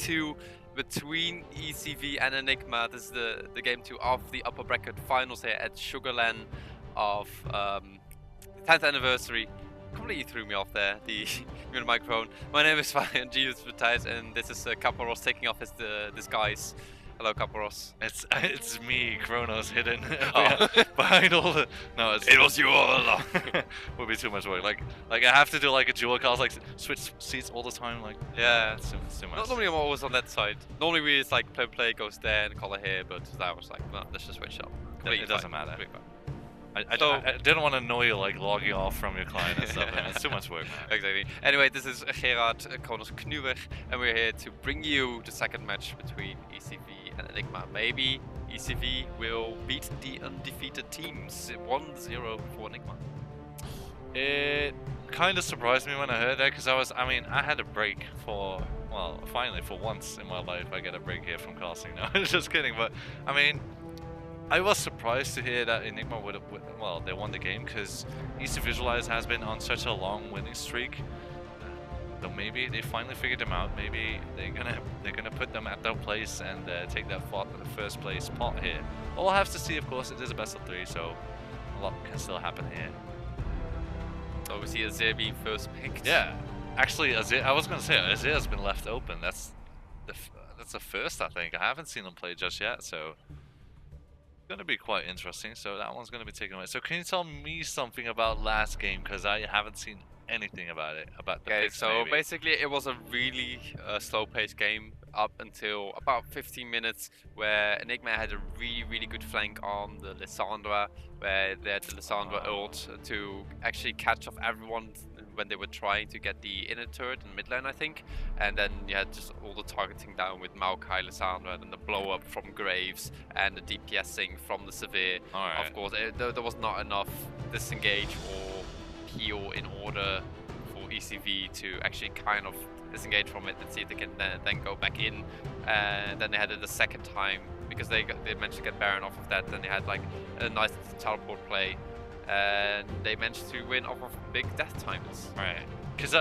2 between ECV and Enigma. This is the game 2 of the upper bracket finals here at SugarLAN of 10th anniversary. Completely threw me off there, the microphone. My name is GamersHub, and this is Kaparos taking off his disguise. Hello, Kaparos. It's me, Kronos, hidden Oh. behind all the. No, It was you all along. Would be too much work. Like I have to do like a dual cast, like switch seats all the time. Like Yeah, it's too much. normally I'm always on that side. Normally we just like play goes there and color here, but that was like, no, let's just switch up. It doesn't matter. Completely fine. I didn't want to annoy you, like logging off from your client and stuff. And it's too much work, man. Exactly. Anyway, this is Gerard Kronos Knuwer, and we're here to bring you the second match between ECV and Enigma. Maybe ECV will beat the undefeated teams 1-0 for Enigma. It kind of surprised me when I heard that, because I had a break for, well, finally for once in my life I get a break here from casting. No, just kidding. But I mean, I was surprised to hear that Enigma well, they won the game, because ECVisualize has been on such a long winning streak. So maybe they finally figured them out. Maybe they're gonna put them at their place and take that first place spot here. But we'll have to see. Of course, it is a best of 3, so a lot can still happen here. So we see Azir being first picked. Yeah, actually, Azir, I was gonna say Azir has been left open. That's the first, I think. I haven't seen him play just yet, so it's gonna be quite interesting. So that one's gonna be taken away. So can you tell me something about last game, because I haven't seen anything about it, about the picks, so maybe. basically it was a really slow-paced game up until about 15 minutes, where Enigma had a really good flank on the Lissandra, where they had the Lissandra ult to actually catch off everyone when they were trying to get the inner turret in mid lane, I think. And then you had just all the targeting down with Maokai, Lissandra, and then the blow up from Graves and the DPSing from the Severe. Alright. Of course, there was not enough disengage or heal in order for ECV to actually kind of disengage from it and see if they can then go back in. And then they had it the second time, because they managed to get Baron off of that. Then they had like a nice teleport play, and they managed to win off of big death timers. Right. Because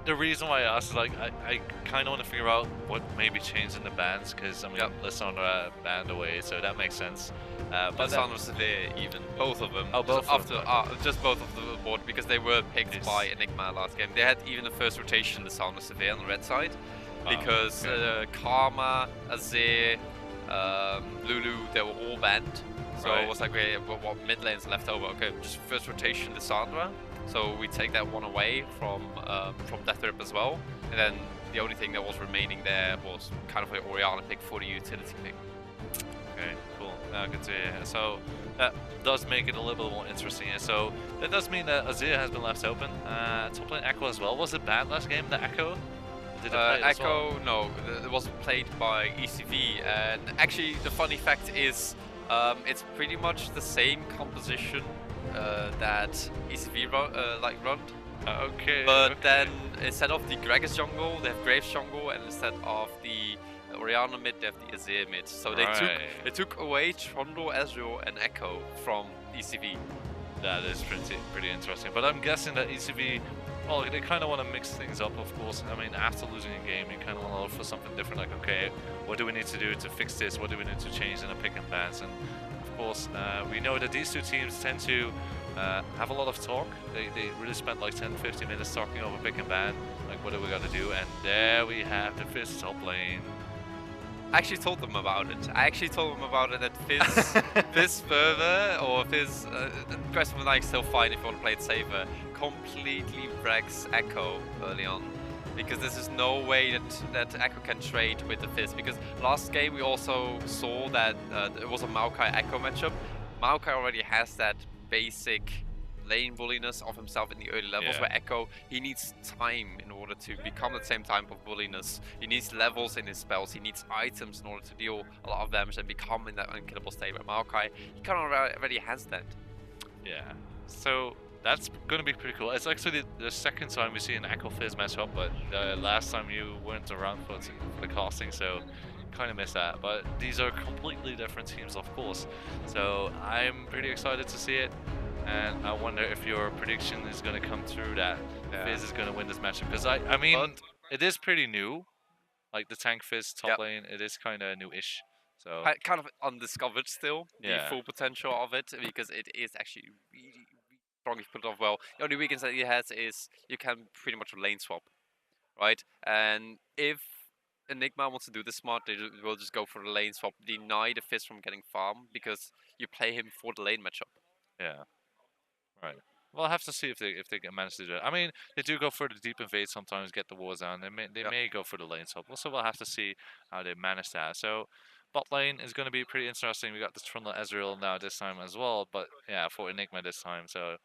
the reason why I asked is, like, I kind of want to figure out what maybe changed in the bans, because I mean, Lissandra banned away, so that makes sense. But Lissandra Severe, even both of them. Oh, both after of them. just both of them aboard, because they were picked by Enigma last game. They had even the first rotation Lissandra Severe on the red side, because Karma, Azir, Lulu, they were all banned. So it was like, okay, what mid lane's left over? Okay, just first rotation Lissandra. So we take that one away from Death Rip as well. And then the only thing that was remaining there was kind of an Orianna pick for the utility pick. Okay, cool. Good to hear. So that does make it a little bit more interesting here. So that does mean that Azir has been left open. Top lane Echo as well. Was it bad last game, the Echo? Did it play as Echo, well? no, it wasn't played by ECV. And actually, the funny fact is, it's pretty much the same composition that ECV run. Okay. But then instead of the Gragas jungle, they have Graves jungle, and instead of the Orianna mid, they have the Azir mid. So they took away Trundle, Ezreal, and Echo from ECV. That is pretty interesting. But I'm guessing that ECV, well, they kind of want to mix things up, of course. I mean, after losing a game, you kind of want to look for something different. Like, okay, what do we need to do to fix this? What do we need to change in the pick and bans? And of course, we know that these two teams tend to have a lot of talk. They really spent like 10-15 minutes talking over pick and ban, like what do we got to do, and there we have the Fizz top lane. I actually told them about it. I actually told them about it at Fizz, Fizz further, or Fizz, Crest of the Night still fine if you want to play it safer, completely wrecks Echo early on. Because there's just no way that Echo can trade with the Fizz. Because last game we also saw that it was a Maokai Echo matchup. Maokai already has that basic lane bulliness of himself in the early levels, where Echo, he needs time in order to become the same type of bulliness. He needs levels in his spells, he needs items in order to deal a lot of damage and become in that unkillable state. But Maokai, he kind of already has that. Yeah, so that's going to be pretty cool. It's actually the second time we see an Echo Fizz matchup, but last time you weren't around for the casting, so kind of missed that. But these are completely different teams, of course, so I'm pretty excited to see it. And I wonder if your prediction is going to come true that Fizz is going to win this matchup. Because I mean, it is pretty new. Like the tank Fizz top lane, it is kind of new-ish. So kind of undiscovered still, the yeah, full potential of it, because it is actually really, really strong if you put it off well. The only weakness that it has is you can pretty much lane swap, right? And if Enigma wants to do this smart, they will just go for the lane swap, deny the Fizz from getting farm, because you play him for the lane matchup. yeah, right. Well, I'll have to see if they can manage to do it. I mean, they do go for the deep invade sometimes, get the wars down. They may go for the lane swap. Also, we'll have to see how they manage that. So, bot lane is going to be pretty interesting. We got this Trundle Ezreal now this time as well, but yeah, for Enigma this time. So,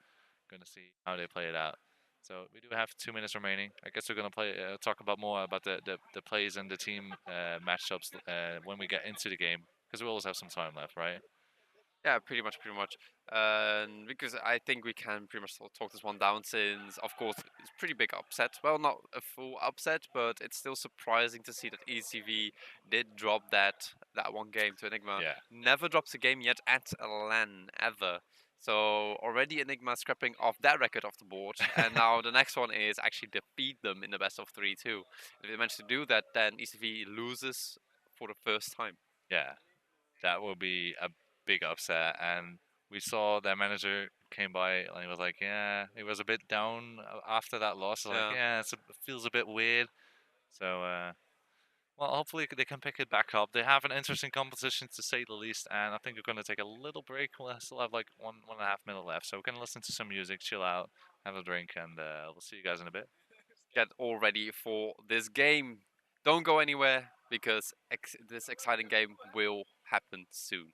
going to see how they play it out. So we do have 2 minutes remaining. I guess we're going to talk about more about the plays and the team matchups when we get into the game, because we always have some time left, right? Yeah, pretty much. Because I think we can pretty much talk this one down, since, of course, it's pretty big upset. Well, not a full upset, but it's still surprising to see that ECV did drop that one game to Enigma. Yeah. Never drops a game yet at a LAN, ever. So already Enigma scrapping off that record off the board, and now the next one is actually defeat them in the best of 3 too. If they manage to do that, then ECV loses for the first time. Yeah, that will be a big upset. And we saw their manager came by and he was like, yeah, he was a bit down after that loss. Like, yeah, it feels a bit weird. So, well, hopefully they can pick it back up. They have an interesting competition, to say the least, and I think we're going to take a little break. We'll still have like 1.5 minutes left, so we're going to listen to some music, chill out, have a drink, and we'll see you guys in a bit. Get all ready for this game. Don't go anywhere, because this exciting game will happen soon.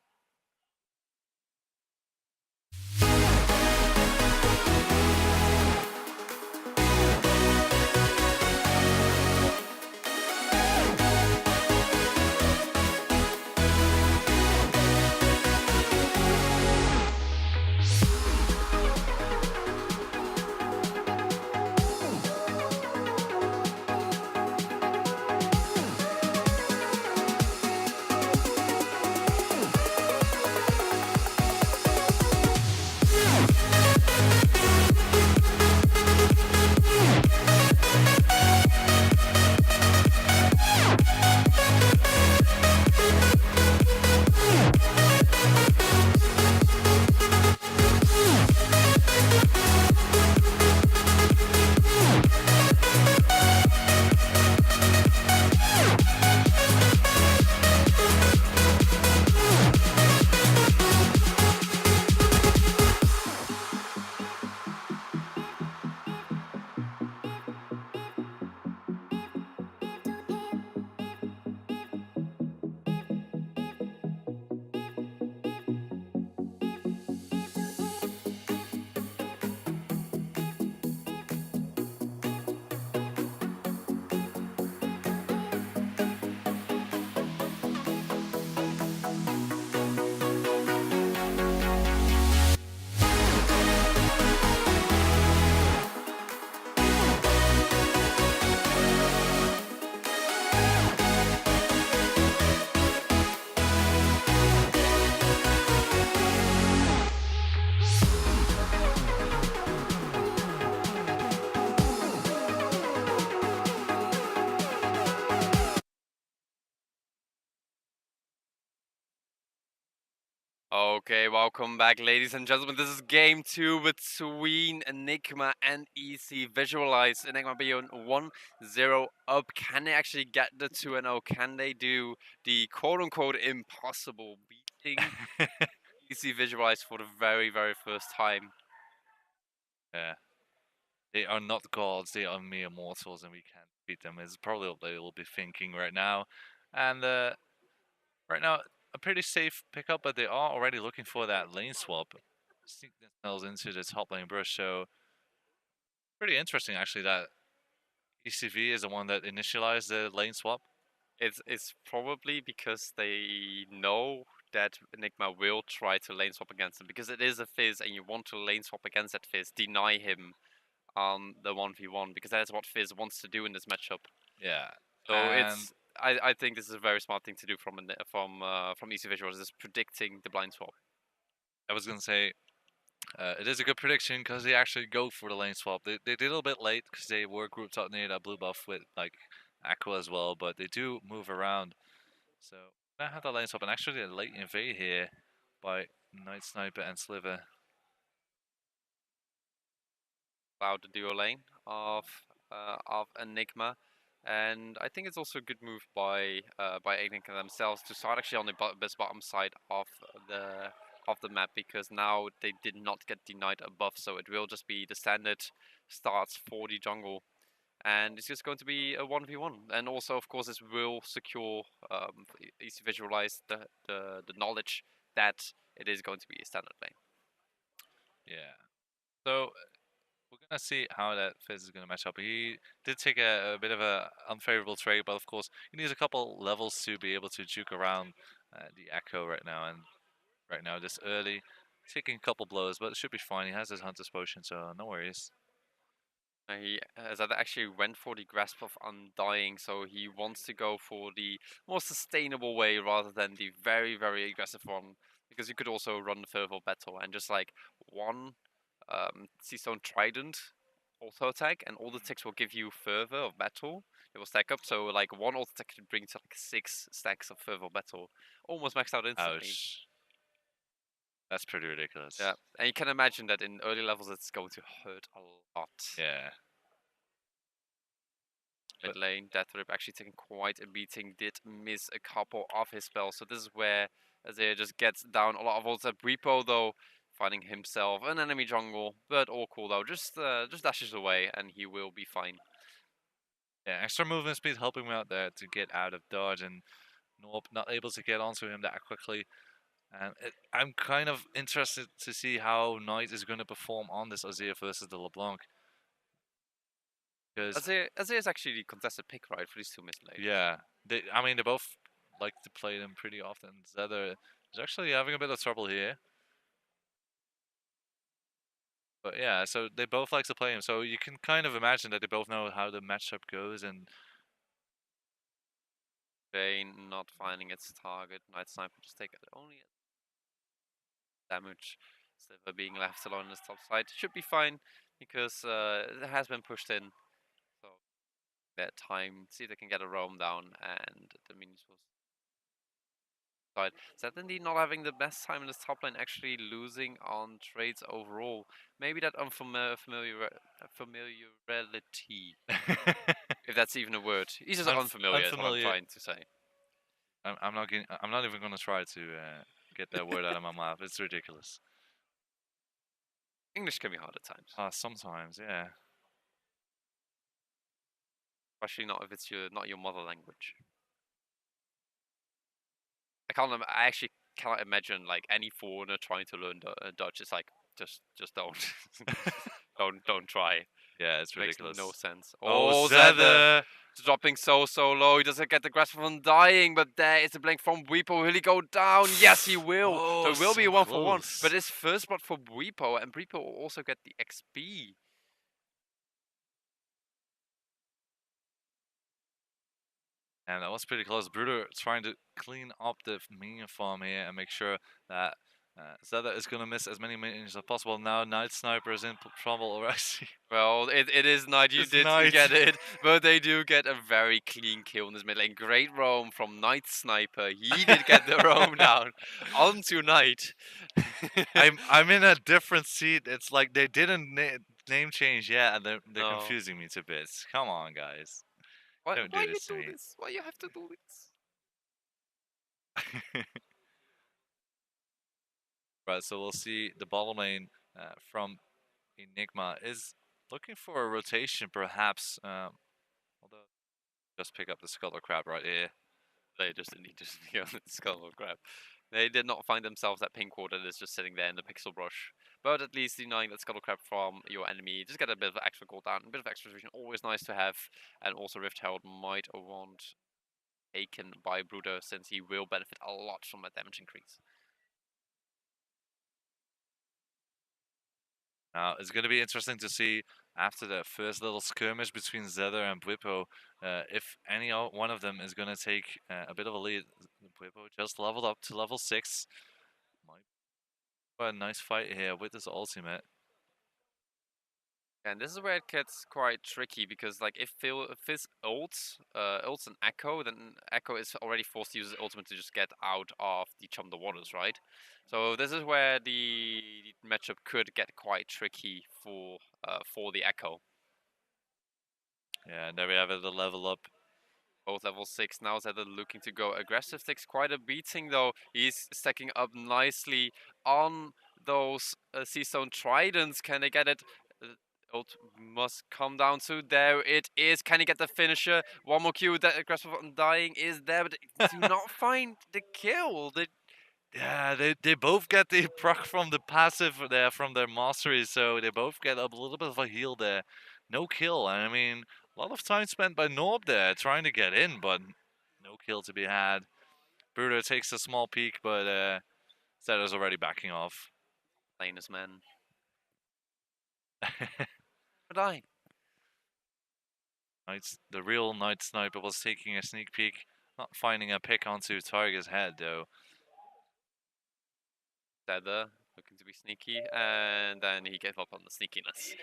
Okay, welcome back, ladies and gentlemen. This is game 2 between Enigma and ECVisualize. Enigma being 1-0 up. Can they actually get the 2-0? Can they do the quote-unquote impossible, beating ECVisualize for the very, very first time? Yeah. They are not gods, they are mere mortals, and we can't beat them. Is probably what they will be thinking right now. And right now, a pretty safe pickup, but they are already looking for that lane swap. Sneak themselves into the top lane brush, so pretty interesting actually that ECV is the one that initialized the lane swap. It's probably because they know that Enigma will try to lane swap against them, because it is a Fizz and you want to lane swap against that Fizz, deny him on the 1v1, because that's what Fizz wants to do in this matchup. Yeah. So I think this is a very smart thing to do from ECVisualize, is predicting the blind swap. I was gonna say it is a good prediction because they actually go for the lane swap. They did a little bit late because they were grouped up near that blue buff with like Aqua as well, but they do move around. So I have the lanes up, and actually a late invade here by Night Sniper and Sliver. About the duo lane of Enigma, and I think it's also a good move by Enigma themselves to start actually on the bottom side of the map, because now they did not get denied a buff, so it will just be the standard starts for the jungle, and it's just going to be a 1v1. And also, of course, this will secure ECVisualize the knowledge that it is going to be a standard lane. Yeah. So we're gonna see how that Fizz is gonna match up. He did take a bit of a unfavorable trade, but of course he needs a couple levels to be able to juke around the Echo right now. And right now, this early, taking a couple blows, but it should be fine. He has his Hunter's Potion, so no worries. He actually went for the Grasp of Undying, so he wants to go for the more sustainable way rather than the very, very aggressive one, because you could also run the Fervor Battle and just like one Seastone Trident auto attack, and all the ticks will give you Fervor of Battle. It will stack up, so like one auto attack could bring to like 6 stacks of Fervor Battle, almost maxed out instantly. Ouch. That's pretty ridiculous. Yeah, and you can imagine that in early levels it's going to hurt a lot. Yeah. Mid lane, Deathrip actually taking quite a beating, did miss a couple of his spells, so this is where Azir just gets down a lot of ults at Repo, though, finding himself an enemy jungle, but all cool though, just dashes away and he will be fine. Yeah, extra movement speed helping me out there to get out of dodge, and nope, not able to get onto him that quickly. And I'm kind of interested to see how Knight is going to perform on this Azir versus the LeBlanc. Azir is actually the contested pick, right, for these two mid lanes. Yeah, I mean, they both like to play them pretty often. Zedder is actually having a bit of trouble here. But yeah, so they both like to play him. So you can kind of imagine that they both know how the matchup goes. And Vayne not finding its target. Night Sniper just take it only damage. Sliver being left alone on the top side should be fine, because it has been pushed in. So that time, see if they can get a roam down, and the minions will side. Certainly not having the best time in this top lane, actually losing on trades overall. Maybe that familiarity, if that's even a word. He's just unfamiliar, is what I'm trying to say. I'm not even gonna try to get that word out of my mouth. It's ridiculous. English can be hard at times. Sometimes, yeah. Especially not if it's not your mother language. I actually cannot imagine like any foreigner trying to learn Dutch. It's like just don't, don't try. Yeah, it's ridiculous. Makes no sense. Oh, Zedder dropping so low. He doesn't get the grasp of Undying, but there is a blink from Weepo. Will he go down? Yes, he will. Oh, so it will be a 1-for-1. But it's first blood for Weepo, and Weepo will also get the XP. And that was pretty close. Bruder trying to clean up the minion farm here and make sure that Zedder is going to miss as many minions as possible. Now Night Sniper is in trouble already. Well, it is Night. You did get it. But they do get a very clean kill in this mid lane. Great roam from Night Sniper. He did get the roam down onto Night. I'm in a different seat. It's like they didn't name change yet, and they're confusing me to bits. Come on, guys. Why you do this? Why you have to do this? Right, so we'll see the bottom lane from Enigma is looking for a rotation, perhaps. Although, just pick up the Skull Crab right here. They just need to pick up the Skull Crab. They did not find themselves that pink ward that is just sitting there in the pixel brush. But at least denying that Scuttle Crab from your enemy, just get a bit of extra cooldown, a bit of extra vision, always nice to have. And also Rift Herald might want taken by Bruder, since he will benefit a lot from that damage increase. Now, it's going to be interesting to see after the first little skirmish between Zedder and Bwipo, if any one of them is going to take a bit of a lead. Bwipo just leveled up to level 6. Might be a nice fight here with his ultimate. And this is where it gets quite tricky because, like, if Fizz ults an Echo, then Echo is already forced to use his ultimate to just get out of the Chum the Waters, right? So this is where the matchup could get quite tricky for the Echo. Yeah, and there we have it, the level up. Both level 6 now. Zeta looking to go aggressive. Takes quite a beating though. He's stacking up nicely on those Seastone Tridents. Can they get it? Ult must come down to there. It is. Can he get the finisher? One more Q. That aggressive on dying is there, but do not find the kill. Yeah, they both get the proc from the passive there from their mastery, so they both get a little bit of a heal there. No kill. I mean, a lot of time spent by Norb there trying to get in, but no kill to be had. Bruder takes a small peek, but Zeta's already backing off. Laners, man. Die. The real Night Sniper was taking a sneak peek, not finding a pick onto Tiger's head though. Zeta looking to be sneaky, and then he gave up on the sneakiness.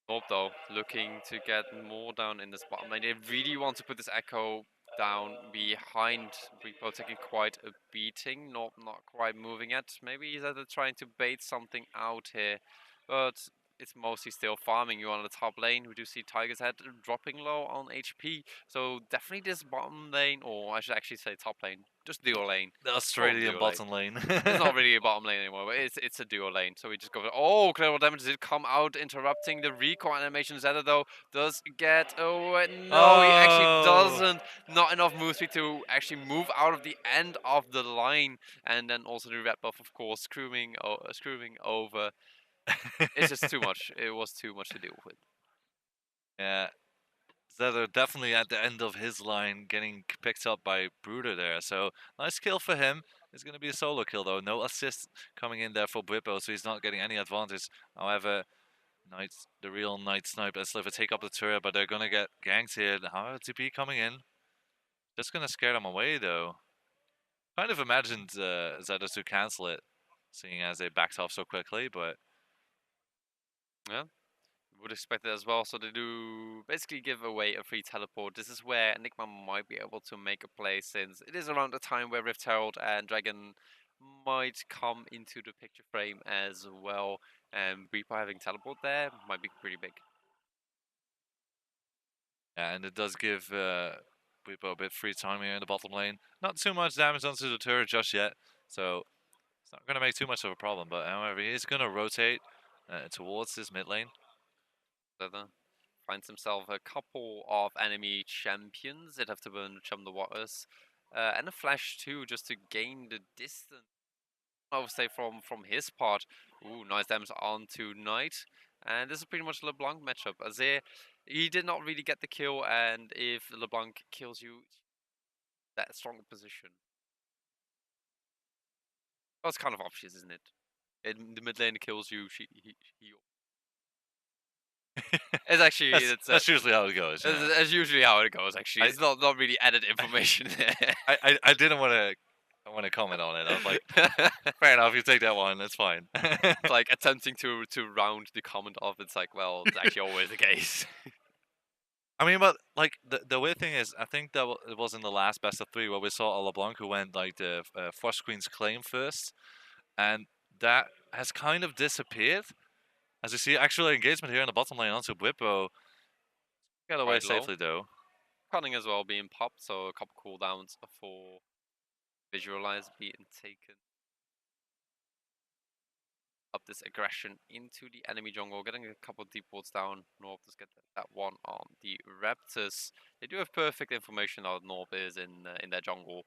Norb though, looking to get more down in this bottom lane. They really want to put this Echo down behind Repo, taking quite a beating. Not quite moving yet. Maybe he's either trying to bait something out here, but it's mostly still farming you on the top lane. We do see Tiger's Head dropping low on HP, so definitely this bottom lane, or I should actually say top lane, just duo lane. The Australian bottom lane. It's not really a bottom lane anymore, but it's a duo lane. So we just go for, oh, collateral damage did come out, interrupting the recoil animation. Zeta though does get, oh no, he actually doesn't. Not enough move speed to actually move out of the end of the line, and then also the red buff, of course, screaming over. It's just too much. It was too much to deal with. Yeah. Zeta definitely at the end of his line getting picked up by Bruder there. So nice kill for him. It's going to be a solo kill though. No assist coming in there for Bwipo, so he's not getting any advantage. However, the real Night Sniper Sliver take up the turret, but they're going to get ganked here. However, TP coming in. Just going to scare them away though. Kind of imagined Zeta to cancel it, seeing as they backed off so quickly, but... Yeah. Would expect it as well, so they do basically give away a free teleport. This is where Enigma might be able to make a play, since it is around the time where Rift Herald and Dragon might come into the picture frame as well, and Reaper having teleport there might be pretty big. Yeah, and it does give Bwipo a bit free time here in the bottom lane. Not too much damage onto the turret just yet, so it's not going to make too much of a problem, but however, he is going to rotate towards his mid lane. Finds himself a couple of enemy champions. They'd have to burn Chum the Waters. And a flash too, just to gain the distance. I would say from his part. Ooh, nice damage onto Knight. And this is pretty much a LeBlanc matchup. Azir, he did not really get the kill, and if LeBlanc kills you, that stronger position. That's kind of obvious, isn't it? In the mid lane kills you, he it's actually that's usually how it goes. Yeah. That's usually how it goes. Actually, it's not really added information. I didn't want to comment on it. I was like, fair enough, you take that one. That's fine. Like attempting to round the comment off. It's like, well, it's actually always the case. I mean, but like the weird thing is, I think that it was in the last best of 3 where we saw a LeBlanc who went like the Frost Queen's claim first, and that has kind of disappeared. As you see, actual engagement here in the bottom lane onto Bwipo. Got away safely though. Cunning as well being popped, so a couple cooldowns for Visualize being taken. Up this aggression into the enemy jungle, getting a couple of deep wards down. Norb does get that one on the Raptors. They do have perfect information that Norb is in their jungle.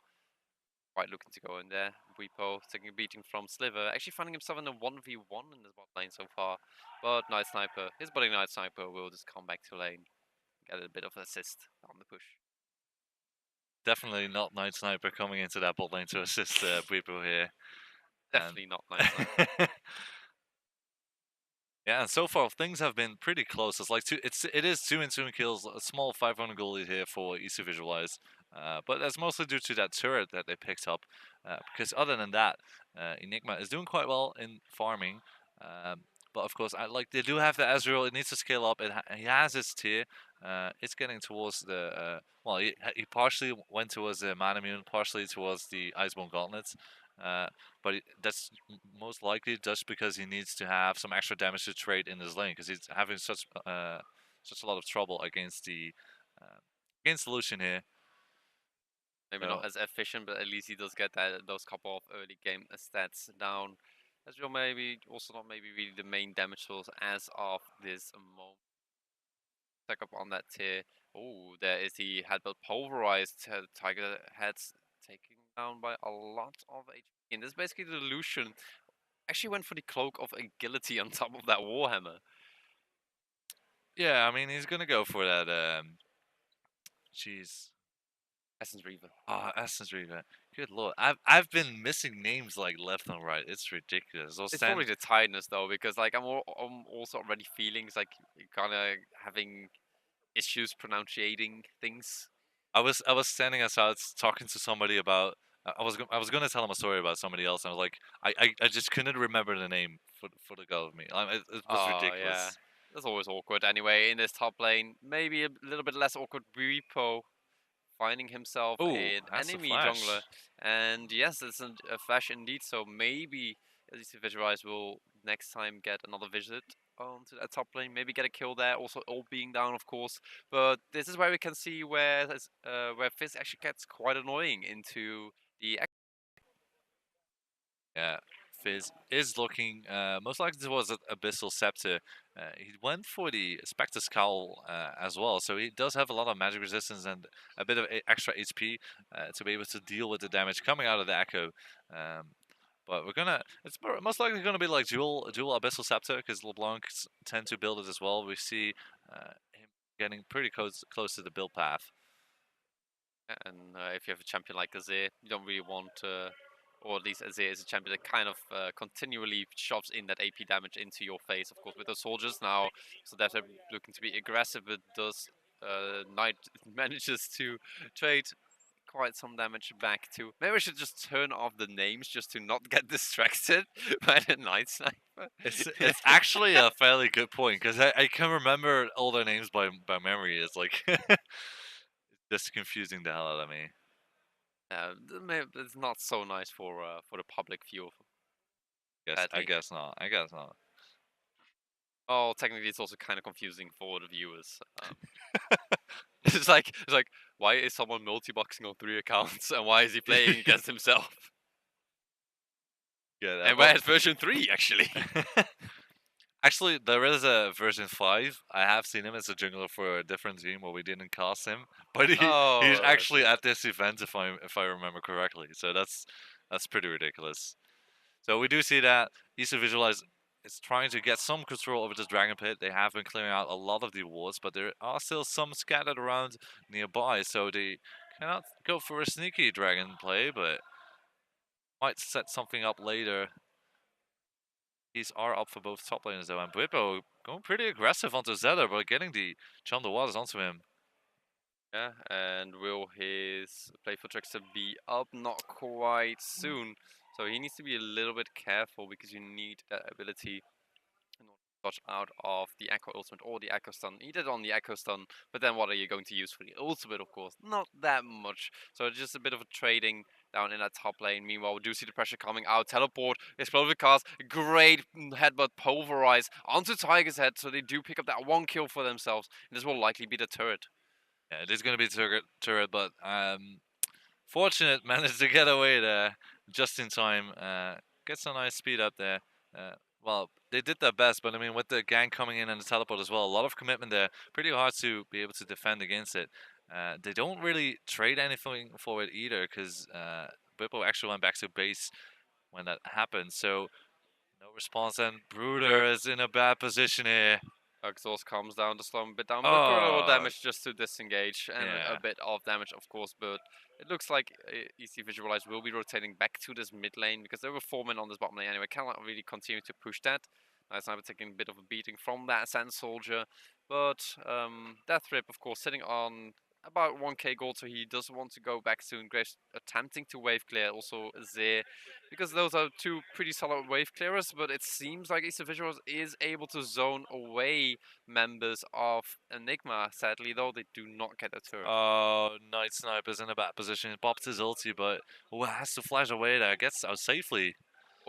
Quite looking to go in there. Bwipo taking a beating from Sliver, actually finding himself in a 1v1 in this bot lane so far. But Night Sniper, his budding Night Sniper will just come back to lane, get a bit of assist on the push. Definitely not Night Sniper coming into that bot lane to assist Bwipo here. Definitely not Night Sniper. Yeah, and so far things have been pretty close. It's like it is 2-2 kills, a small 500 goal lead here for ECVisualize, but that's mostly due to that turret that they picked up. Because other than that, Enigma is doing quite well in farming. But of course, like they do have the Ezreal. It needs to scale up. He has its tier. It's getting towards the well. He partially went towards the Manamune, partially towards the Iceborne Gauntlets. But that's most likely just because he needs to have some extra damage to trade in his lane because he's having such a lot of trouble against Lucian here. Maybe So not as efficient, but at least he does get those couple of early game stats down. Ezreal maybe also not maybe really the main damage source as of this moment. Stack up on that tier. Oh, there is the headbutt pulverized. Tiger heads taken down by a lot of HP. And this is basically the Lucian. Actually went for the cloak of agility on top of that Warhammer. yeah, I mean he's gonna go for that. Jeez. Essence Reaver. Ah, Essence Reaver. Good lord, I've been missing names like left and right. It's ridiculous. Those It's probably the tiredness though, because like I'm also already feeling it's like kind of having issues pronunciating things. I was standing outside talking to somebody about. I was gonna tell him a story about somebody else. And I was like, I just couldn't remember the name for the god of me. It was Oh ridiculous. yeah, that's always awkward. Anyway, in this top lane, maybe a little bit less awkward. Repo finding himself Oh, an that's a enemy flash. jungler, and yes, it's a flash indeed. So maybe ECVisualize will next time get another visit onto that top lane. Maybe get a kill there. Also, all being down, of course. But this is where we can see where Fizz actually gets quite annoying into the. Yeah, Fizz is looking most likely towards Abyssal Scepter. He went for the Spectre Scowl as well, so he does have a lot of magic resistance and a bit of extra HP to be able to deal with the damage coming out of the Echo. But it's most likely gonna be like dual Abyssal Scepter because LeBlancs tend to build it as well. We see him getting pretty close to the build path. And if you have a champion like Azir, you don't really want, or at least Azir is a champion that kind of continually shoves in that AP damage into your face. Of course, with the soldiers now, so they're looking to be aggressive, but does Knight manages to trade quite some damage back to. Maybe I should just turn off the names just to not get distracted by the Night Sniper. It's actually a fairly good point because I can remember all their names by memory. It's like it's just confusing the hell out of me. It's not so nice for the public view. I Sadly. guess not. I guess not. Oh, technically, it's also kind of confusing for the viewers. It's like, why is someone multi-boxing on 3 accounts, and why is he playing against himself? Yeah, And where's version 3, actually? Actually, there is a version 5. I have seen him as a jungler for a different team where we didn't cast him, but he's actually at this event if I remember correctly. So that's pretty ridiculous. So we do see that ECVisualize is trying to get some control over this Dragon Pit. They have been clearing out a lot of the wards, but there are still some scattered around nearby, so they cannot go for a sneaky dragon play, but might set something up later. These are up for both top laners though, and Bwipo going pretty aggressive onto Zedder, but getting the Charm the Waters onto him. Yeah, and will his play for Trickster be up? Not quite soon. So he needs to be a little bit careful because you need that ability in order to dodge out of the Echo Ultimate or the Echo Stun. He did on the Echo Stun, but then what are you going to use for the Ultimate, of course? Not that much. So it's just a bit of a trading down in that top lane. Meanwhile, we do see the pressure coming out. Teleport, explosive cast, great headbutt pulverize onto Tiger's head. So they do pick up that 1 kill for themselves. And this will likely be the turret. Yeah, it is going to be turret, but fortunate managed to get away there just in time. Gets a nice speed up there. Well, they did their best, but I mean, with the gang coming in and the teleport as well, a lot of commitment there. Pretty hard to be able to defend against it. They don't really trade anything for it either, because Bippo actually went back to base when that happened. So no response, and Bruder is in a bad position here. Exhaust comes down to slow him a bit down, but critical Oh, damage just to disengage, and yeah. a bit of damage, of course. But it looks like ECVisualize will be rotating back to this mid lane because there were 4 men on this bottom lane anyway. Cannot really continue to push that. Nice Sniper taking a bit of a beating from that Sand Soldier, but Death Rip, of course, sitting on about 1k gold, so he does want to go back soon. Graves attempting to wave clear, also Zir, because those are two pretty solid wave clearers, but it seems like ECVisualize is able to zone away members of Enigma, sadly, though they do not get a turret. Oh, Night Sniper's in a bad position. Popped his ulti, but has to flash away there. Gets out safely.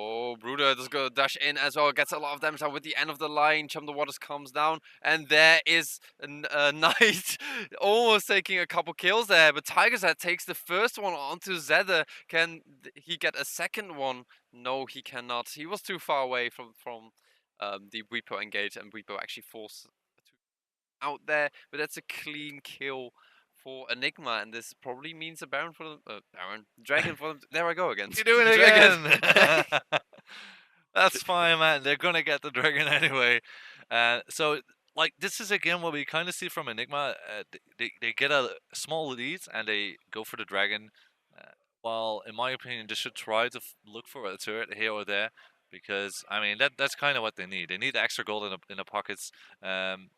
Oh, Bruder does go dash in as well, gets a lot of damage out with the end of the line. Chum the Waters comes down, and there is a Knight almost taking a couple kills there, but Tiger's Head takes the first one onto Zedder. Can he get a second one? No, he cannot. He was too far away from the Weepo engage, and Weepo actually forced out there, but that's a clean kill for Enigma, and this probably means a Baron for them. Dragon for them. There I go again. You're doing it again. That's fine, man. They're gonna get the dragon anyway. So, like, this is again what we kind of see from Enigma. They get a small lead and they go for the dragon. While, in my opinion, they should try to look for a turret here or there, because I mean that's kind of what they need. They need the extra gold in the pockets, and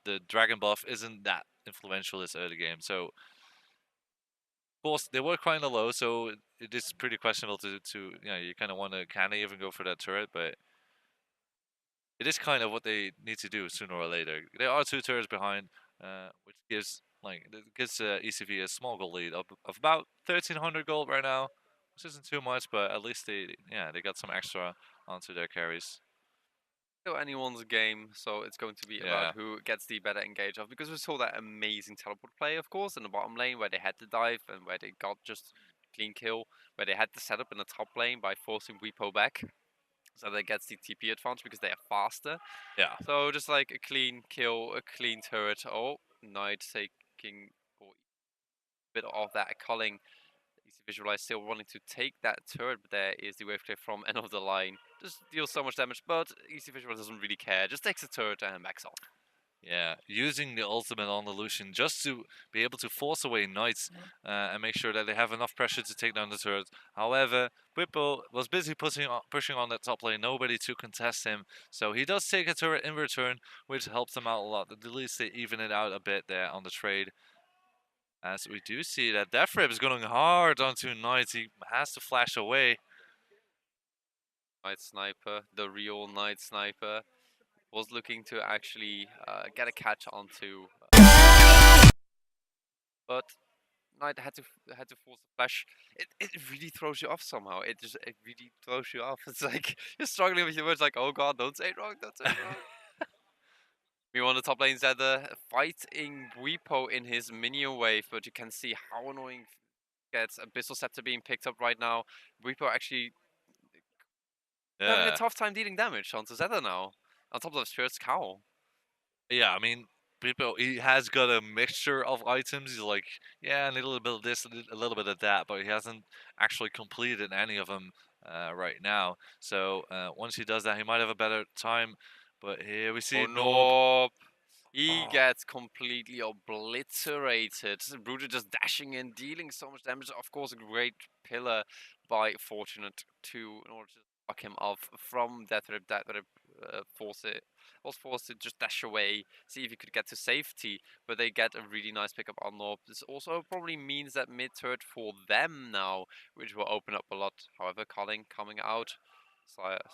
the dragon buff isn't that influential this early game. So, of course, they were kind of low, so it is pretty questionable to you kind of want to even go for that turret, but it is kind of what they need to do sooner or later. There are 2 turrets behind, which gives ECV a small gold lead of about 1,300 gold right now, which isn't too much, but at least they got some extra onto their carries. Still anyone's game, so it's going to be about who gets the better engage of, because we saw that amazing teleport play, of course, in the bottom lane where they had the dive and where they got just clean kill, where they had the setup in the top lane by forcing Weepo back, so that gets the TP advantage because they are faster. Yeah. So just like a clean kill, a clean turret. Oh, Knight taking a bit of that culling. ECVisualize still wanting to take that turret, but there is the wave clear from end of the line. Just deals so much damage, but ECVisualize doesn't really care. Just takes the turret and backs off. Yeah, using the ultimate on the Lucian just to be able to force away Knights and make sure that they have enough pressure to take down the turret. However, Whippo was busy pushing on that top lane, nobody to contest him. So he does take a turret in return, which helps him out a lot. At least they even it out a bit there on the trade. As we do see that Deathrip is going hard onto Knights. He has to flash away. Night Sniper, the real Night Sniper, was looking to actually get a catch onto, but Knight had to force a flash. It really throws you off somehow. It really throws you off. It's like you're struggling with your words, like, oh god, don't say it wrong, don't say it wrong. We want the top lane Zedder fighting Weepo in his minion wave, but you can see how annoying it gets. Abyssal Scepter being picked up right now. Weepo actually having a tough time dealing damage onto Zedder now. On top of the Spirit's Cowl. Yeah, I mean, he has got a mixture of items. He's like, yeah, a little bit of this, a little bit of that, but he hasn't actually completed any of them right now. So once he does that, he might have a better time. But here we see Norb. He gets completely obliterated. Bruder just dashing in, dealing so much damage. Of course, a great pillar by Fortunate 2 in order to block him off from Deathrip. Deathrip was forced to just dash away, see if he could get to safety, but they get a really nice pickup on Norb. This also probably means that mid turret for them now, which will open up a lot. However, Culling coming out.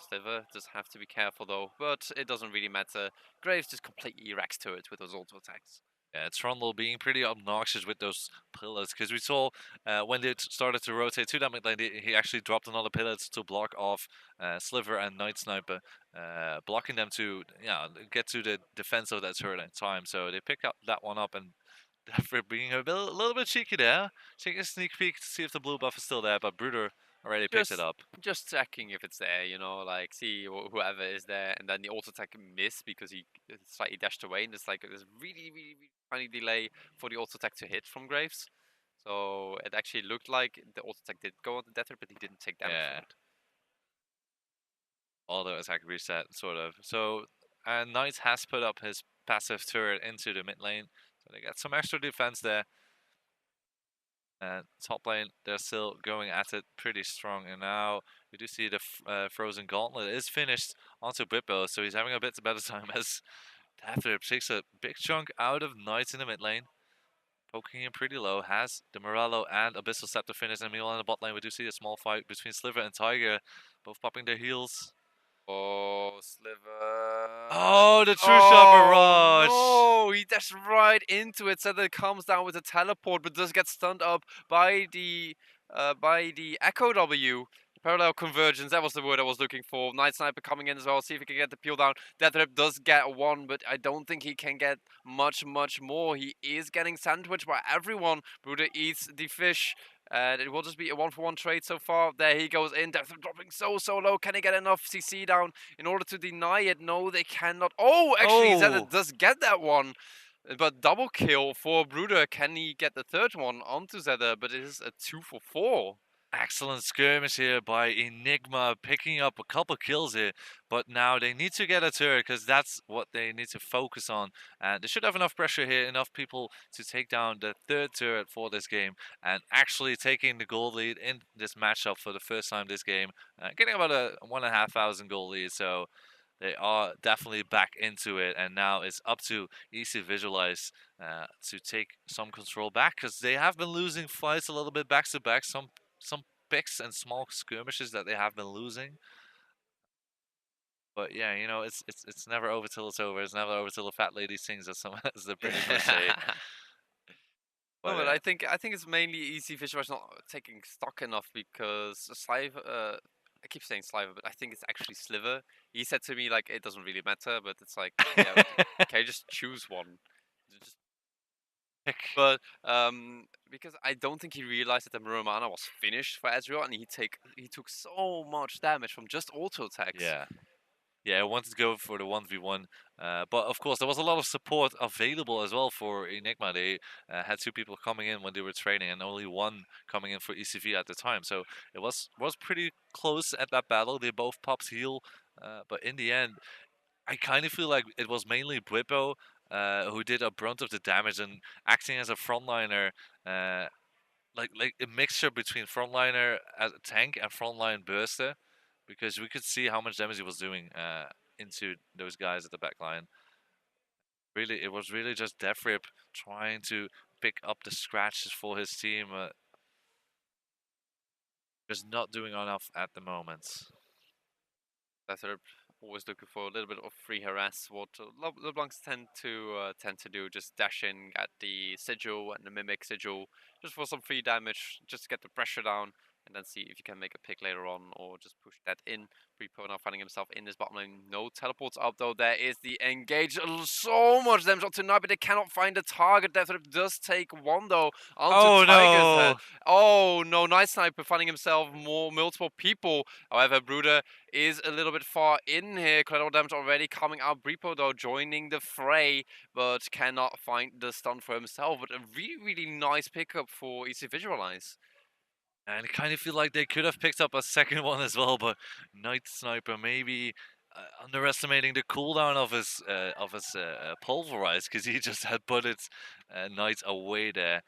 Sliver does have to be careful though, but it doesn't really matter. Graves just completely wrecks turrets with those auto attacks. Yeah, Trundle being pretty obnoxious with those pillars, because we saw when they started to rotate to that mid lane, he actually dropped another pillar to block off Sliver and Night Sniper, blocking them to get to the defense of that turret in time. So they pick up that one up, and for being a little bit cheeky there, taking a sneak peek to see if the blue buff is still there, but Bruder already picked it up. Just checking if it's there, you know, like see whoever is there, and then the auto attack missed because he slightly dashed away, and there's like this really, really, really tiny delay for the auto attack to hit from Graves. So it actually looked like the auto attack did go on the Deather, but he didn't take damage from it. Auto attack reset, sort of. So, and Knight has put up his passive turret into the mid lane, so they got some extra defense there. And top lane, they're still going at it pretty strong. And now we do see the Frozen Gauntlet is finished onto Bippo, so he's having a bit better time as Deathrip takes a big chunk out of Knight in the mid lane. poking in pretty low, has the Morello and Abyssal Scepter finish, and meanwhile in the bot lane we do see a small fight between Sliver and Tiger, both popping their heals. Oh, Sliver. Oh, the True Shot Barrage! No, he dashed right into it, so that it comes down with a teleport, but does get stunned up by the Echo W. Parallel convergence, that was the word I was looking for. Night Sniper coming in as well, see if he can get the peel down. Deathrip does get one, but I don't think he can get much more. He is getting sandwiched by everyone. Bruder eats the fish. And it will just be a 1-for-1 trade so far. There he goes in. Death dropping so low. Can he get enough CC down in order to deny it? No, they cannot. Oh, actually, Zeta does get that one. But double kill for Bruder. Can he get the third one onto Zeta? But it is a 2-for-4. Excellent skirmish here by Enigma, picking up a couple kills here, but now they need to get a turret because that's what they need to focus on, and they should have enough pressure here, enough people to take down the third turret for this game, and actually taking the gold lead in this matchup for the first time this game, getting about a 1,500 gold lead, so they are definitely back into it, and now it's up to ECVisualize to take some control back, because they have been losing fights a little bit back to back, some picks and small skirmishes that they have been losing. But yeah, you know, it's never over till it's over. It's never over till the fat lady sings, as some as the British would say. But I think it's mainly ECVisualize not taking stock enough because Sliver. I keep saying Sliver, but I think it's actually Sliver. He said to me like it doesn't really matter, but it's like yeah, okay, just choose one. Just but because I don't think he realized that the Muramana was finished for Ezreal, and he took so much damage from just auto attacks. Yeah, I wanted to go for the 1v1, but of course there was a lot of support available as well for Enigma. They had two people coming in when they were training, and only one coming in for ECV at the time. So it was pretty close at that battle. They both popped heal, but in the end, I kind of feel like it was mainly Bwipo who did a brunt of the damage and acting as a frontliner, like a mixture between frontliner as a tank and frontline burster, because we could see how much damage he was doing into those guys at the back line. Really, it was really just Deathrip trying to pick up the scratches for his team. Just not doing enough at the moment. Deathrip always looking for a little bit of free harass. What LeBlancs tend to do, just dash in at the sigil and the mimic sigil, just for some free damage, just to get the pressure down, and then see if you can make a pick later on, or just push that in. Prepo now finding himself in this bottom lane. No teleports up though. There is the engage. So much damage up tonight, but they cannot find the target. Deathrip does take one though onto Tiger's head. Oh no! Nice Sniper finding himself multiple people. However, Bruder is a little bit far in here. Collateral damage already coming out. Prepo though joining the fray, but cannot find the stun for himself. But a really nice pickup for ECVisualize. And I kind of feel like they could have picked up a second one as well, but Night Sniper maybe underestimating the cooldown of his pulverize, because he just had put its Knight away there.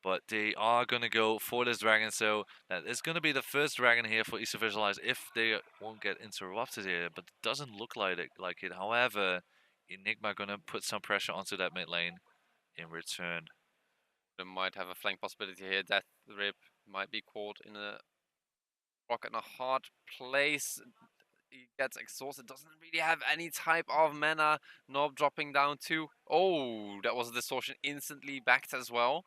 But they are going to go for this dragon, so that is going to be the first dragon here for ECVisualize if they won't get interrupted here, but it doesn't look like it. However, Enigma going to put some pressure onto that mid lane in return. They might have a flank possibility here. Deathrip might be caught in a rock and a hard place. He gets exhausted, doesn't really have any type of mana. Nob dropping down too. Oh, that was a distortion instantly backed as well.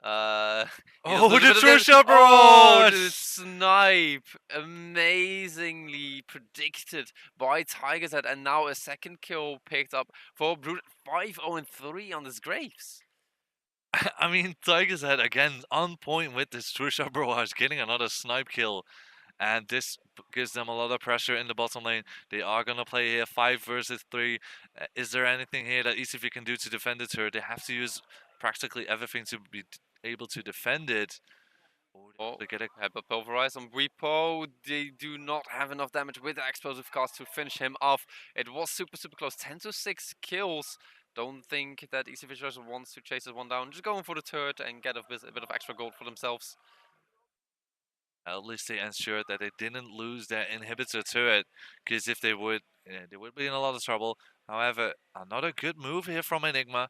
Oh, the True Shot Barrage! Oh, the snipe! Amazingly predicted by Tiger's Head, and now a second kill picked up for Brute. 5-0-3 on this Graves. I mean, Tiger's Head again on point with this True Shot Barrage, getting another snipe kill, and this gives them a lot of pressure in the bottom lane. They are gonna play here 5 versus 3. Is there anything here that ECV can do to defend the turret? They have to use practically everything to be able to defend it. They get a pulverize on Bwipo. They do not have enough damage with the explosive cast to finish him off. It was super close. 10-6 kills. Don't think that ECVisualize wants to chase this one down. Just going for the turret and get a bit of extra gold for themselves. At least they ensured that they didn't lose their inhibitor turret, because if they would, they would be in a lot of trouble. However, another good move here from Enigma.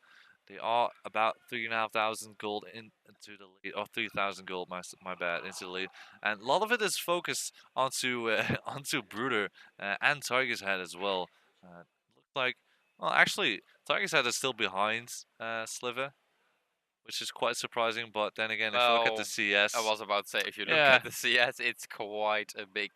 They are about 3,500 gold into the lead, or 3,000 gold. My bad, into the lead, and a lot of it is focused onto onto Bruder and Tiger's Head as well. Looks like, well, actually, Tiger's Head is still behind Sliver, which is quite surprising. But then again, if you look at the Well, I CS, was about to say, if you look yeah, at the CS, it's quite a big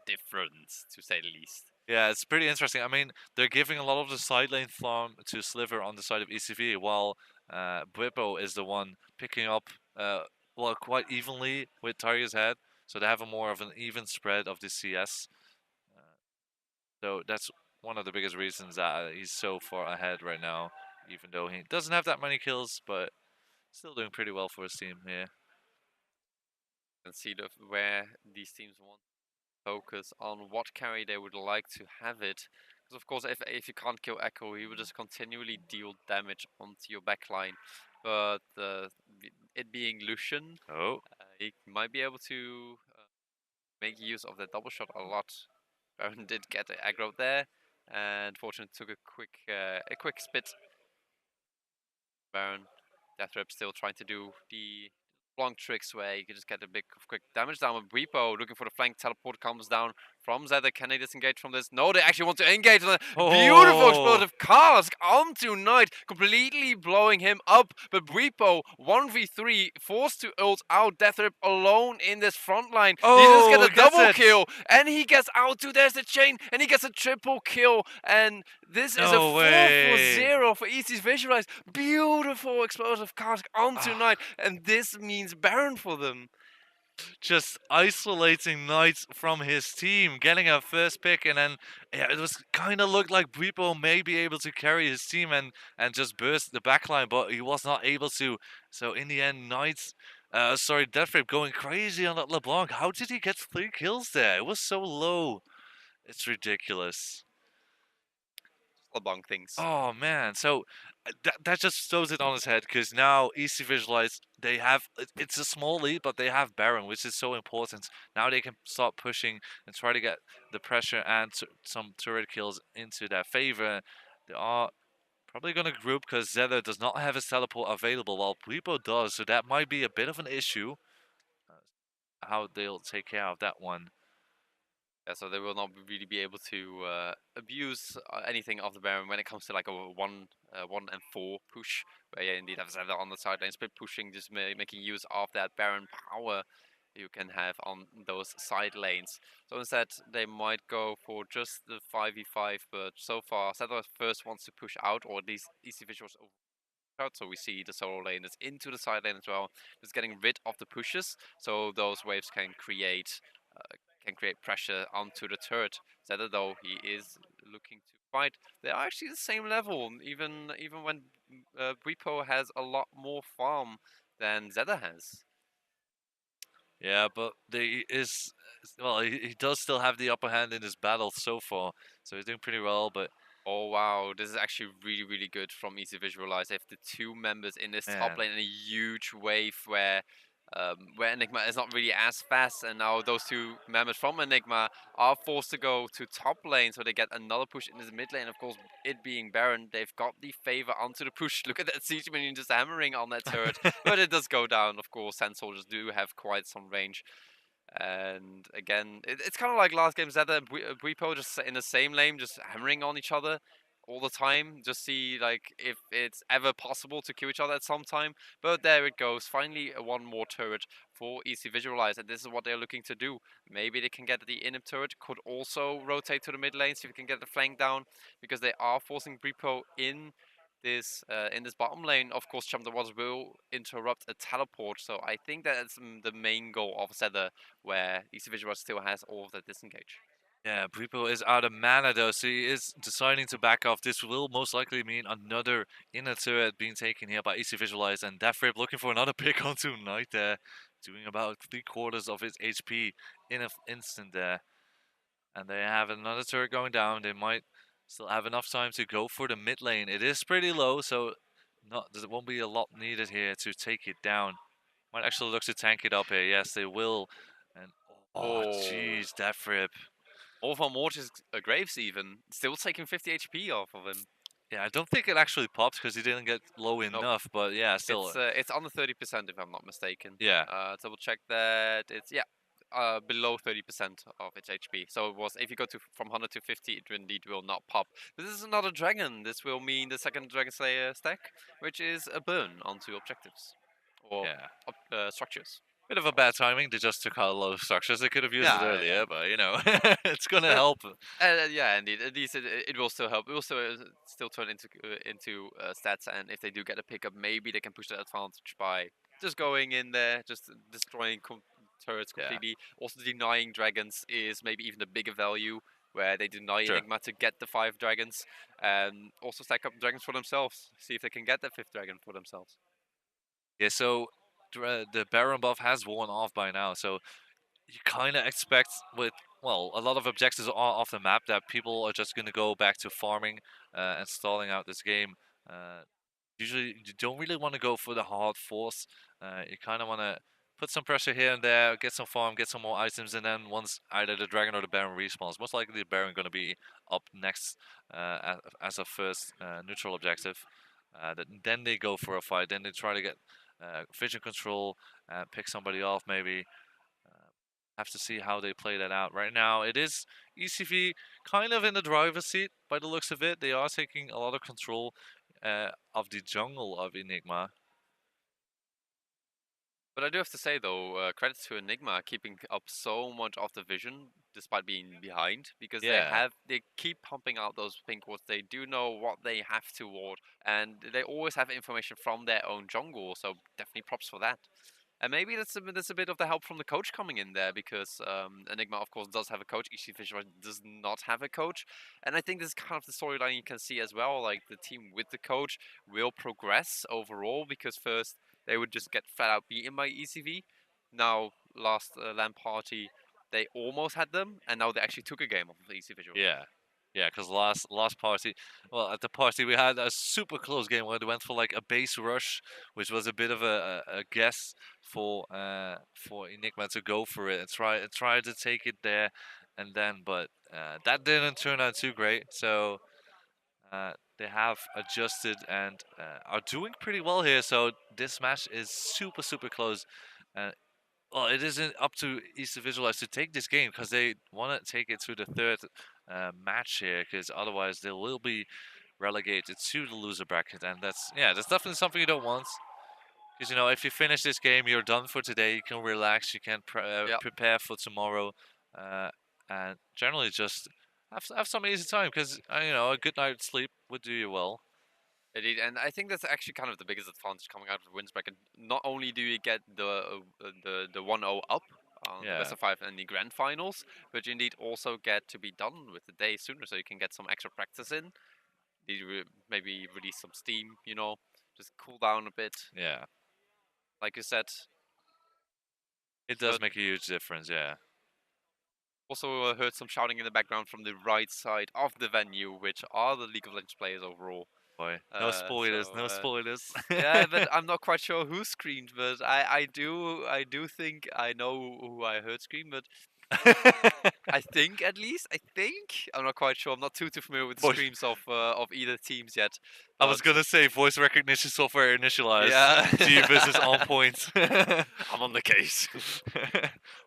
difference, to say the least. yeah, it's pretty interesting. I mean, they're giving a lot of the side lane farm to Sliver on the side of ECV, while Bwipo is the one picking up, well, quite evenly with Tiger's Head. So they have a more of an even spread of the CS. So that's one of the biggest reasons that he's so far ahead right now, even though he doesn't have that many kills, but still doing pretty well for his team here. And see where these teams want to focus on what carry they would like to have it. Because of course, if you can't kill Echo, he will just continually deal damage onto your backline. But it being Lucian, he might be able to make use of the double shot a lot. Baron did get aggro there, and fortunately took a quick spit. Baron, Deathrip still trying to do the long tricks where you can just get a big quick damage down with Repo looking for the flank. Teleport comes down from Zedder. Can they disengage from this? No, they actually want to engage on a beautiful explosive cask onto Knight, completely blowing him up. But Repo 1v3 forced to ult out. Deathrip alone in this front line. He just gets a double kill and he gets out too. There's the chain and he gets a triple kill. And this is a 4-0 for ECVisualize. Beautiful explosive cask onto Knight, and this means Baron for them. Just isolating Knight from his team, getting a first pick, and then it was kind of looked like Bwipo may be able to carry his team and just burst the backline, but he was not able to. So in the end, Deathrip going crazy on that LeBlanc. How did he get 3 kills there? It was so low. It's ridiculous. LeBlanc things. Oh man, so that just throws it on his head, because now ECVisualize, they have, it's a small lead, but they have Baron, which is so important. Now they can start pushing and try to get the pressure and some turret kills into their favor. They are probably going to group because Zedder does not have his teleport available, while Bwipo does, so that might be a bit of an issue. How they'll take care of that one. Yeah, so they will not really be able to abuse anything of the Baron when it comes to like a 1 and 4 push, where you indeed have Zedder on the side lane, split pushing, just making use of that Baron power you can have on those side lanes. So instead, they might go for just the 5v5, but so far, Zedder first wants to push out, or at least ECVisualize out. So we see the solo lane is into the side lane as well, just getting rid of the pushes, so those waves can create pressure onto the turret. Zedder, though, he is looking to fight. They are actually the same level, even when Bwipo has a lot more farm than Zedder has. Yeah, but he does still have the upper hand in this battle so far, so he's doing pretty well, but... Oh wow, this is actually really, really good from ECVisualize. They have the 2 members in this top lane in a huge wave where Enigma is not really as fast, and now those 2 members from Enigma are forced to go to top lane, so they get another push in this mid lane. Of course, it being Baron, they've got the favor onto the push. Look at that siege minion just hammering on that turret, but it does go down. Of course, Sand Soldiers do have quite some range. And again, it's kind of like last game, Zedder and Bwipo just in the same lane, just hammering on each other all the time. Just see like if it's ever possible to kill each other at some time. But there it goes. Finally, 1 more turret for ECVisualize, and this is what they're looking to do. Maybe they can get the inhib turret. Could also rotate to the mid lane, see if we can get the flank down, because they are forcing Bwipo in this bottom lane. Of course, Chum the Waters will interrupt a teleport, so I think that's the main goal of Zedder, where ECVisualize still has all of that disengage. Yeah, Bwipo is out of mana though, so he is deciding to back off. This will most likely mean another inner turret being taken here by ECVisualize, and Deathrip looking for another pick onto Knight there, doing about 3/4 of his HP in an instant there. And they have another turret going down. They might still have enough time to go for the mid lane. It is pretty low, so there won't be a lot needed here to take it down. Might actually look to tank it up here. Yes, they will. And oh, jeez, Deathrip. All from Mortis Graves even still taking 50 HP off of him. Yeah, I don't think it actually pops because he didn't get low Nope. enough. But yeah, still. It's under 30% if I'm not mistaken. Yeah. Double check that. It's below 30% of its HP. So it was if you go from 100 to 50, it indeed will not pop. But this is another dragon. This will mean the second Dragon Slayer stack, which is a burn onto objectives or Yeah. structures. Bit of a bad timing. They just took out a lot of structures. They could have used it Yeah, earlier, but you know, it's gonna But help. yeah, indeed. At least it will still help. It will still turn into stats, and if they do get a pickup, maybe they can push that advantage by just going in there, just destroying turrets Yeah. completely. Also, denying dragons is maybe even a bigger value, where they deny Sure. Enigma to get the 5 dragons, and also stack up dragons for themselves. See if they can get that 5th dragon for themselves. Yeah. So the Baron buff has worn off by now, so you kind of expect with a lot of objectives are off the map that people are just gonna go back to farming and stalling out this game. Usually, you don't really want to go for the hard force. You kind of want to put some pressure here and there, get some farm, get some more items, and then once either the dragon or the baron respawns, most likely the baron going to be up next as a first neutral objective. Then they go for a fight. Then they try to get vision control, pick somebody off maybe. Have to see how they play that out. Right now, it is ECV kind of in the driver's seat by the looks of it. They are taking a lot of control of the jungle of Enigma. But I do have to say though, credits to Enigma keeping up so much of the vision despite being behind, because they keep pumping out those pink wards. They do know what they have to ward, and they always have information from their own jungle. So definitely props for that. And maybe that's a bit of the help from the coach coming in there, because Enigma, of course, does have a coach. ECVisualize does not have a coach. And I think this is kind of the storyline you can see as well. Like, the team with the coach will progress overall, because first they would just get flat out beaten by ECV. Now, last LAN party, they almost had them, and now they actually took a game off of ECVisualize. Yeah. Yeah, because last party, at the party we had a super close game where they went for like a base rush, which was a bit of a guess for Enigma to go for it and try to take it there, and then that didn't turn out too great. So they have adjusted and are doing pretty well here. So this match is super close. Well, it isn't up to ECVisualize to take this game because they want to take it to the third match here, because otherwise they will be relegated to the loser bracket, and that's definitely something you don't want. Because if you finish this game, you're done for today. You can relax. You can prepare for tomorrow, and generally just have some easy time. Because a good night's sleep would do you well. Indeed, and I think that's actually kind of the biggest advantage coming out of the wins bracket. Not only do you get the 1-0 up on the best of 5 and the grand finals, but you indeed also get to be done with the day sooner, so you can get some extra practice in. Maybe release some steam, just cool down a bit. Yeah, like you said, it does make a huge difference. Yeah. Also heard some shouting in the background from the right side of the venue, which are the League of Legends players overall. No spoilers, no spoilers. Yeah, but I'm not quite sure who screamed, but I do think I know who I heard scream, but I think I'm not quite sure. I'm not too familiar with the screams of either teams yet. I was gonna say voice recognition software initialized. Yeah. Jeebus is on point. I'm on the case.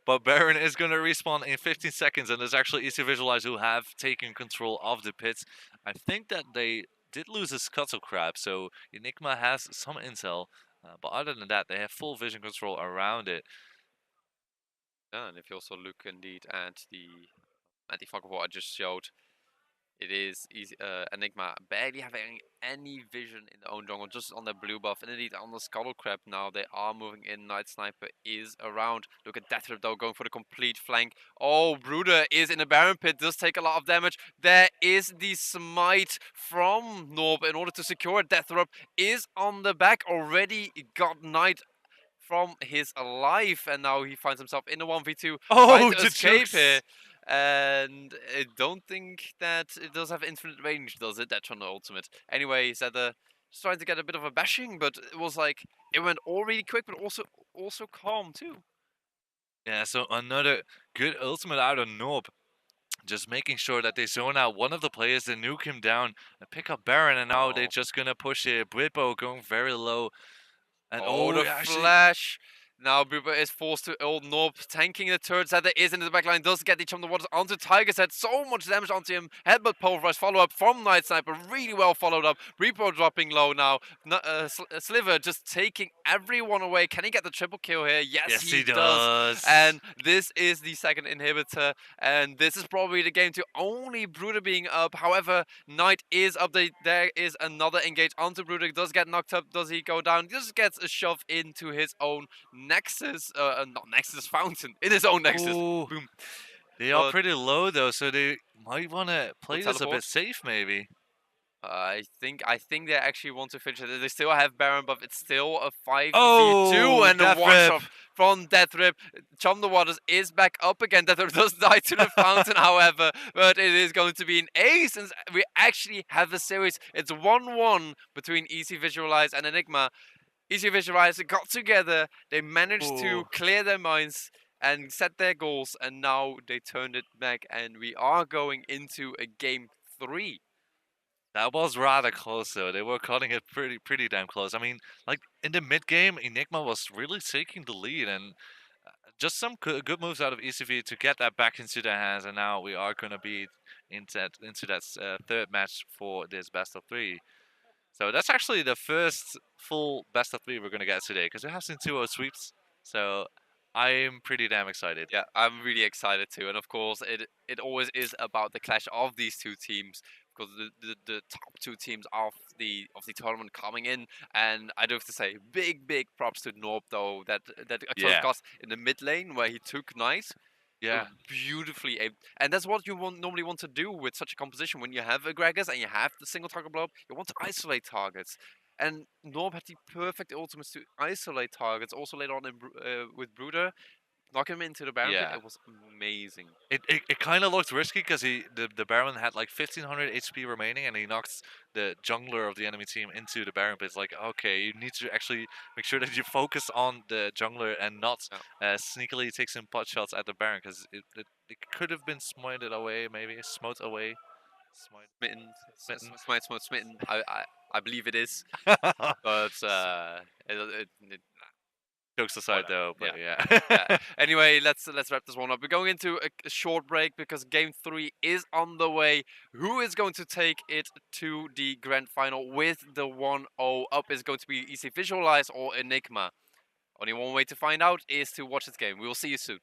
But Baron is gonna respawn in 15 seconds, and there's actually ECVisualize who have taken control of the pits. I think that they did lose a Scuttle Crab, so Enigma has some intel, but other than that, they have full vision control around it. Yeah, and if you also look indeed at the anti-fog of what I just showed, it is easy, Enigma barely having any vision in their own jungle, just on their blue buff. And indeed on the Scuttle Crab now, they are moving in. Night Sniper is around. Look at Deathrip though, going for the complete flank. Oh, Brooder is in the Baron Pit, does take a lot of damage. There is the smite from Norb in order to secure it. Deathrip is on the back, already got Knight from his life, and now he finds himself in a 1v2. Oh, to escape here. And I don't think that it does have infinite range, does it? That's on the ultimate. Anyway, Zedder just trying to get a bit of a bashing, but it was like, it went all really quick, but also calm too. Yeah, so another good ultimate out of Norb. just making sure that they zone out one of the players, they nuke him down, and pick up Baron, and now they're just gonna push it. Britbo going very low. And the actually, flash. Now Buba is forced to old Norb, tanking the turrets that there is in the backline, does get the Chum the Waters onto Tiger's head, so much damage onto him. Headbutt pulverized, follow up from Night Sniper, really well followed up. Repo dropping low now. Sliver just taking everyone away. Can he get the triple kill here? Yes, he does. And this is the second inhibitor, and this is probably the game to only Bruder being up. However, Knight is up. There is another engage onto Bruder, does get knocked up, does he go down? Just gets a shove into his own Nexus, not Nexus fountain, in his own Nexus. Ooh. Boom. They are pretty low though, so they might want to play this a bit safe, maybe. I think they actually want to finish it. They still have Baron, but it's still a 5v2 and a one-shot from Deathrip. Chum the Waters is back up again. Deathrip does die to the fountain, however, but it is going to be an ace since we actually have the series. It's 1-1 between ECVisualize and Enigma. ECVisualize got together, they managed to clear their minds and set their goals, and now they turned it back, and we are going into a game 3. That was rather close though. They were cutting it pretty damn close. I mean, like in the mid game, Enigma was really taking the lead, and just some good moves out of ECV to get that back into their hands. And now we are gonna be into that third match for this best of 3. So that's actually the first full best of 3 we're gonna get today, because we have seen 2-0 sweeps. So I'm pretty damn excited. Yeah, I'm really excited too. And of course, it always is about the clash of these two teams, because the top 2 teams of the tournament coming in. And I do have to say, big props to Norb though, that got in the mid lane where he took Knight. Yeah, beautifully aimed. And that's what you normally want to do with such a composition. When you have Aggregors and you have the single target blow up, you want to isolate targets. And Norb had the perfect ultimates to isolate targets. Also later on in, with Bruder, knock him into the Baron pit. It was amazing. It kind of looked risky because the Baron had like 1500 HP remaining, and he knocks the jungler of the enemy team into the Baron pit. It's like, okay, you need to actually make sure that you focus on the jungler and not sneakily take some pot shots at the Baron, because it could have been smited away, maybe smote away. Smitten. I believe it is, but jokes aside, though, but Anyway, let's wrap this one up. We're going into a short break because game 3 is on the way. Who is going to take it to the grand final with the 1-0 up? Is going to be ECVisualize or Enigma? Only one way to find out is to watch this game. We will see you soon.